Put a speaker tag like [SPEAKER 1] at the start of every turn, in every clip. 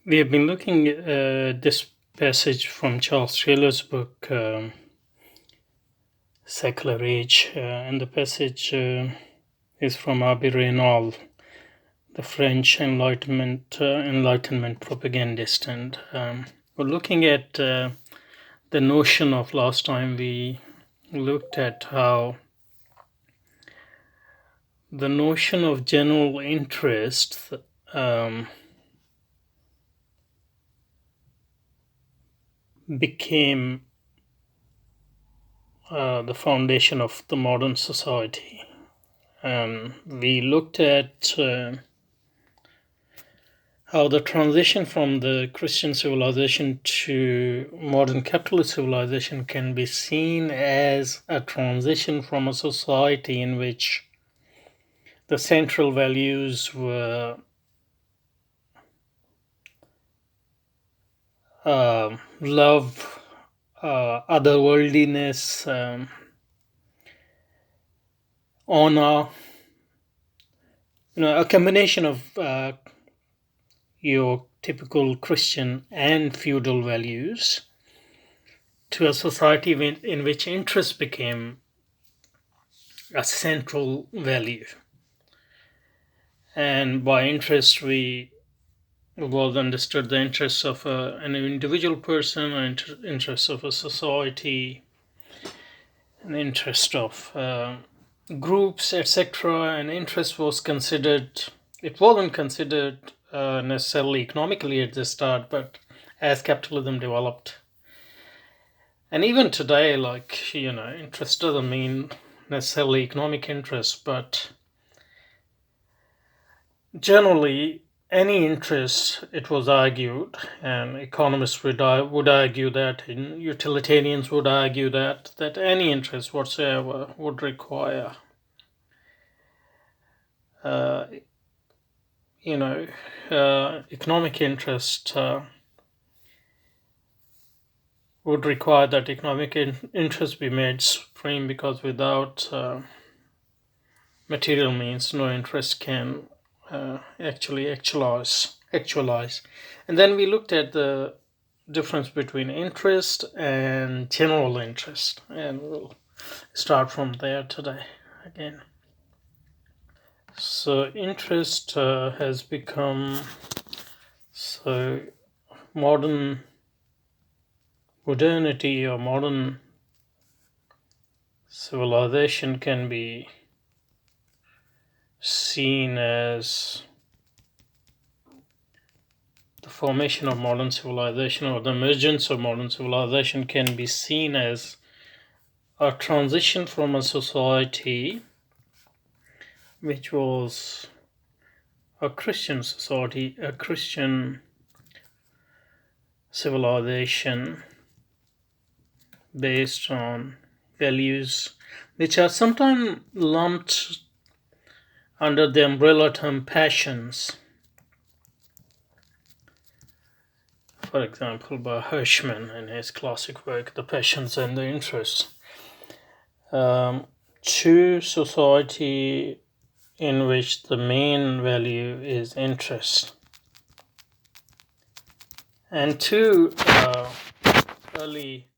[SPEAKER 1] We have been looking at this passage from Charles Taylor's book, Secular Age, and the passage is from Abbé Raynal, the French Enlightenment propagandist. And we're looking at the notion of last time we looked at how the notion of general interest became the foundation of the modern society. We looked at how the transition from the Christian civilization to modern capitalist civilization can be seen as a transition from a society in which the central values were love, otherworldliness, honor, a combination of your typical Christian and feudal values to a society in which interest became a central value. And by interest, we was understood the interests of an individual person, an interest of a society, an interest of groups, etc. And interest was considered, it wasn't considered necessarily economically at the start, but as capitalism developed. And even today, interest doesn't mean necessarily economic interest, but generally any interest, it was argued, and economists would argue that, and utilitarians would argue that any interest whatsoever would require economic interest would require that economic interest be made supreme, because without material means, no interest can actually actualize. And then we looked at the difference between interest and general interest, and we'll start from there today again. So interest has become, so modernity or modern civilization can be seen as the formation of modern civilization, or the emergence of modern civilization can be seen as a transition from a society which was a Christian society, a Christian civilization based on values which are sometimes lumped under the umbrella term passions. For example, by Hirschman in his classic work, The Passions and the Interests. To society in which the main value is interest. And two early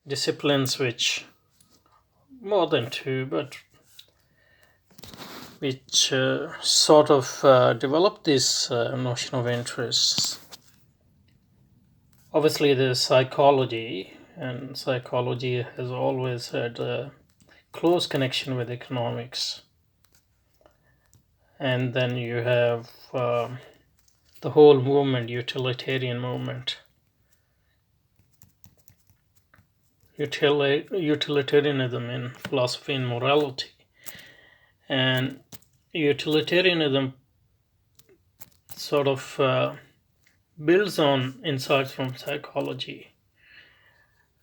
[SPEAKER 1] disciplines, which, more than two, but which sort of developed this notion of interest. Obviously, there's psychology, and psychology has always had a close connection with economics. And then you have the whole movement, utilitarian movement. Utilitarianism in philosophy and morality. And utilitarianism sort of builds on insights from psychology,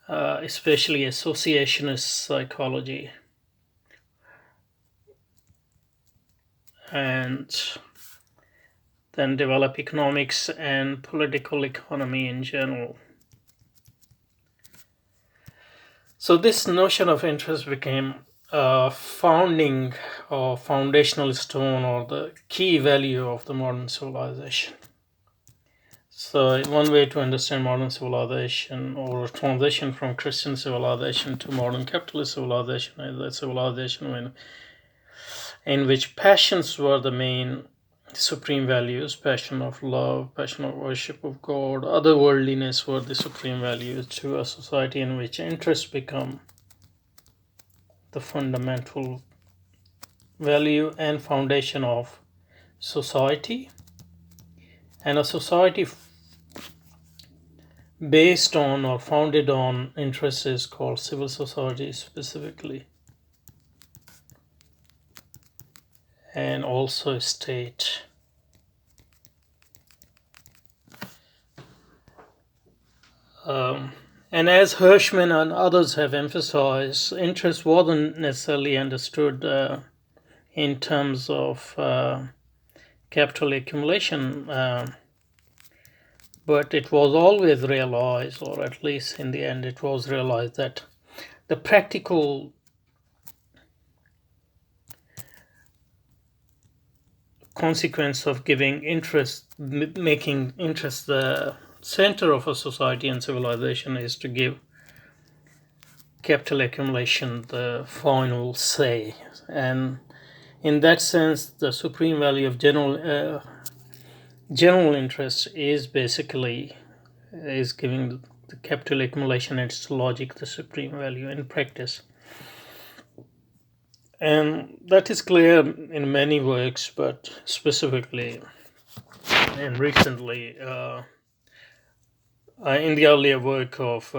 [SPEAKER 1] especially associationist psychology. And then develop economics and political economy in general. So this notion of interest became a founding or foundational stone, or the key value of the modern civilization. So one way to understand modern civilization, or a transition from Christian civilization to modern capitalist civilization, is a civilization in which passions were the main supreme values: passion of love, passion of worship of God, otherworldliness were the supreme values, to a society in which interests become the fundamental value and foundation of society. And a society based on or founded on interests is called civil society specifically, and also state. Um, and as Hirschman and others have emphasized, interest wasn't necessarily understood in terms of capital accumulation, but it was always realized, or at least in the end, it was realized that the practical consequence of giving interest, making interest the center of a society and civilization, is to give capital accumulation the final say. And in that sense, the supreme value of general interest is basically is giving the capital accumulation and its logic the supreme value in practice. And that is clear in many works, but specifically and recently in the earlier work of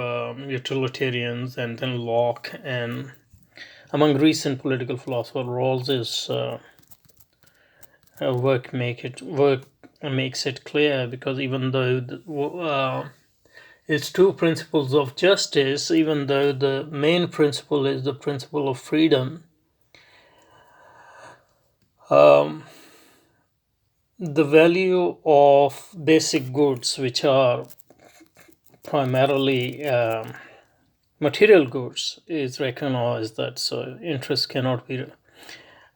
[SPEAKER 1] utilitarians, and then Locke, and among recent political philosopher Rawls's work makes it clear, because even though it's two principles of justice, even though the main principle is the principle of freedom, um, the value of basic goods, which are primarily material goods, is recognized. That so interest cannot be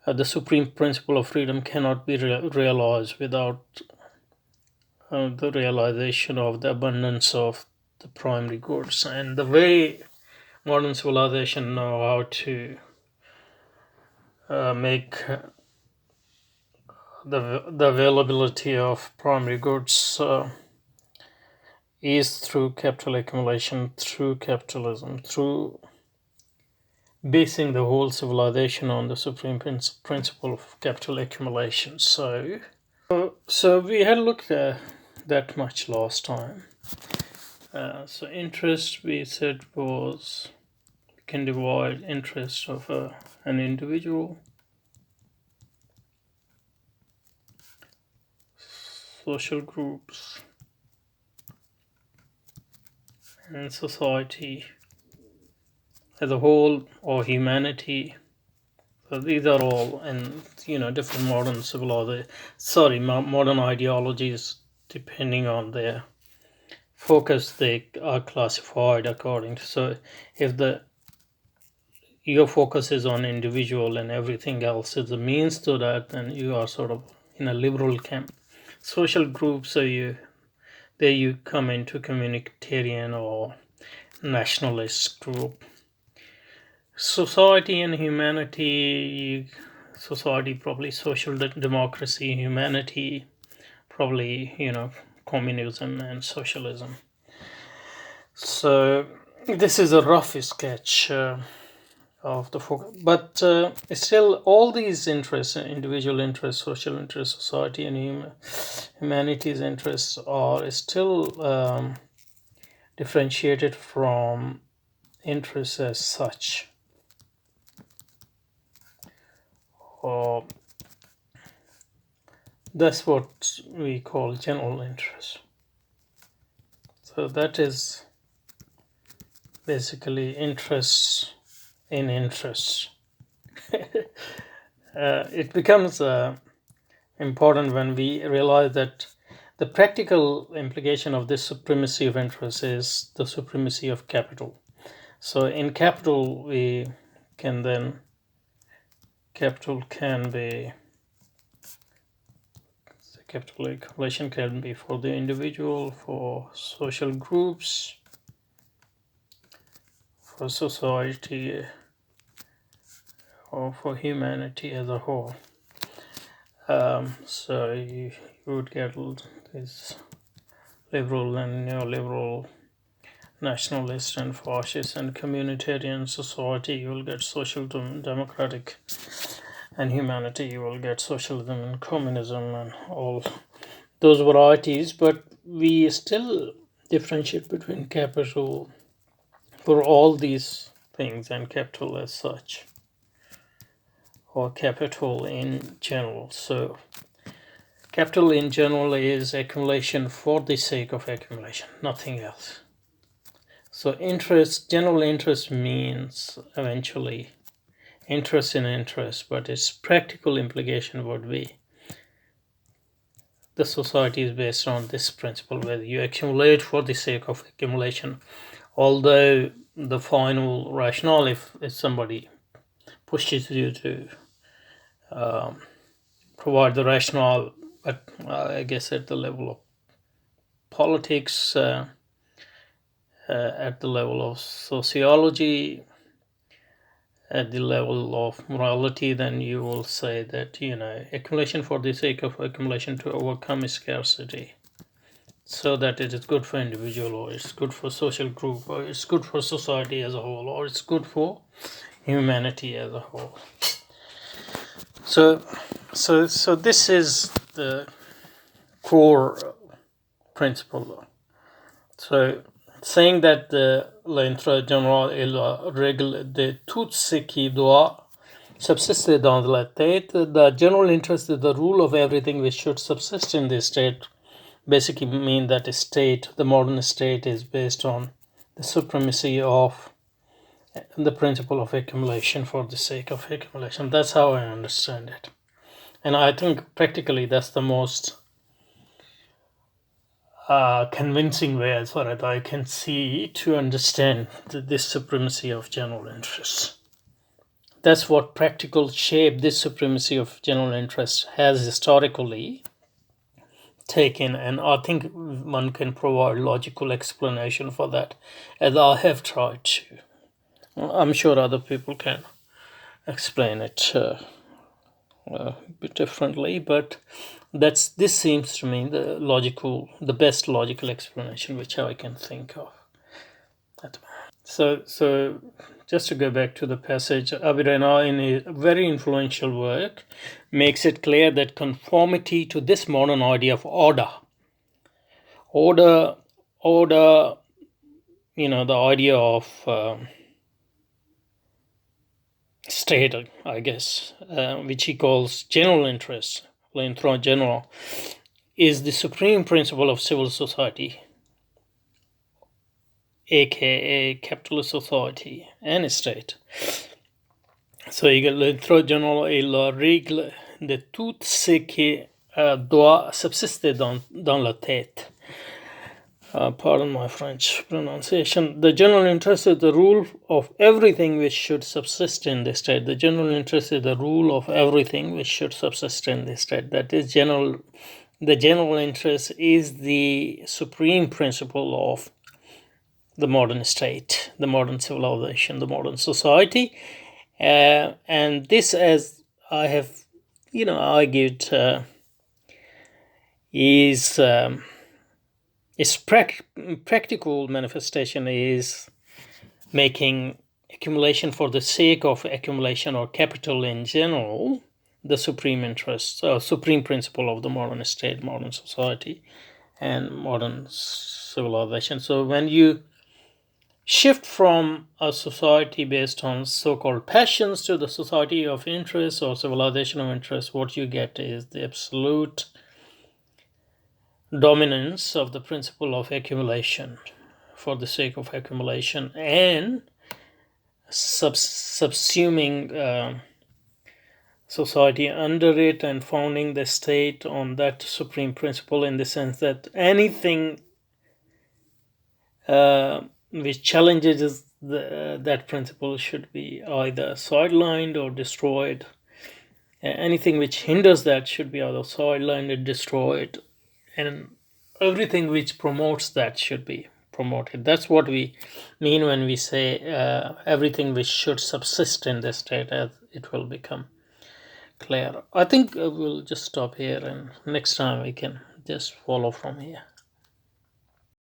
[SPEAKER 1] the supreme principle of freedom cannot be realized without the realization of the abundance of the primary goods. And the way modern civilization know how to make the availability of primary goods is through capital accumulation, through capitalism, through basing the whole civilization on the supreme principle of capital accumulation. So we had looked at that much last time. So interest, we said, was we can divide interest of an individual, social groups, and society as a whole, or humanity. So these are all, and different modern ideologies, depending on their focus, they are classified according to. So if your focus is on individual and everything else is a means to that, then you are sort of in a liberal camp. Social groups, so you come into communitarian or nationalist group. Society and humanity, society probably social democracy, humanity probably communism and socialism. So this is a rough sketch of the focus, but still all these interests, individual interests, social interests, society and humanity's interests, are still differentiated from interests as such, or that's what we call general interest. So that is basically interests in interests. It becomes important when we realize that the practical implication of this supremacy of interest is the supremacy of capital. So in capital, capital can be capital accumulation can be for the individual, for social groups, for society, or for humanity as a whole. So you would get these liberal and neoliberal, nationalist and fascist and communitarian society. You will get social democratic, and humanity you will get socialism and communism and all those varieties. But we still differentiate between capital for all these things and capital as such, or capital in general. So capital in general is accumulation for the sake of accumulation, nothing else. So interest, general interest, means eventually interest in interest, but its practical implication would be the society is based on this principle, whether you accumulate for the sake of accumulation, although the final rationale, if somebody pushes you to provide the rationale, but I guess at the level of politics, at the level of sociology, at the level of morality, then you will say that, accumulation for the sake of accumulation to overcome scarcity, so that it is good for individual, or it's good for social group, or it's good for society as a whole, or it's good for humanity as a whole. So this is the core principle. So saying that l'intérêt général est la règle de tout ce qui doit subsister dans la tête, the general interest is the rule of everything which should subsist in the state, basically mean that a state, the modern state, is based on the supremacy of the principle of accumulation for the sake of accumulation. That's how I understand it. And I think practically that's the most convincing way, as far as I can see, to understand this supremacy of general interests. That's what practical shape this supremacy of general interest has historically taken, and I think one can provide logical explanation for that, as I have tried to. I'm sure other people can explain it a bit differently, but this seems to me the best logical explanation which I can think of. So just to go back to the passage, Avicenna, in a very influential work, makes it clear that conformity to this modern idea of order, the idea of state, I guess, which he calls general interest, l'intérêt général, is the supreme principle of civil society, aka capitalist society and state. So l'intérêt général est la règle de tout ce qui doit subsister dans la tête. Pardon my French pronunciation. The general interest is the rule of everything which should subsist in the state. The general interest is the rule of everything which should subsist in the state. That is general. The general interest is the supreme principle of the modern state, the modern civilization, the modern society. And this, as I have, argued, is its practical manifestation is making accumulation for the sake of accumulation, or capital in general, the supreme interest, supreme principle of the modern state, modern society, and modern civilization. So when you shift from a society based on so-called passions to the society of interest or civilization of interest, what you get is the absolute dominance of the principle of accumulation for the sake of accumulation, and subsuming society under it, and founding the state on that supreme principle, in the sense that anything which challenges that principle should be either sidelined or destroyed, Anything which hinders that should be either soiled and destroyed, and everything which promotes that should be promoted. That's what we mean when we say everything which should subsist in this state, as it will become clear. I think we'll just stop here, and next time we can just follow from here.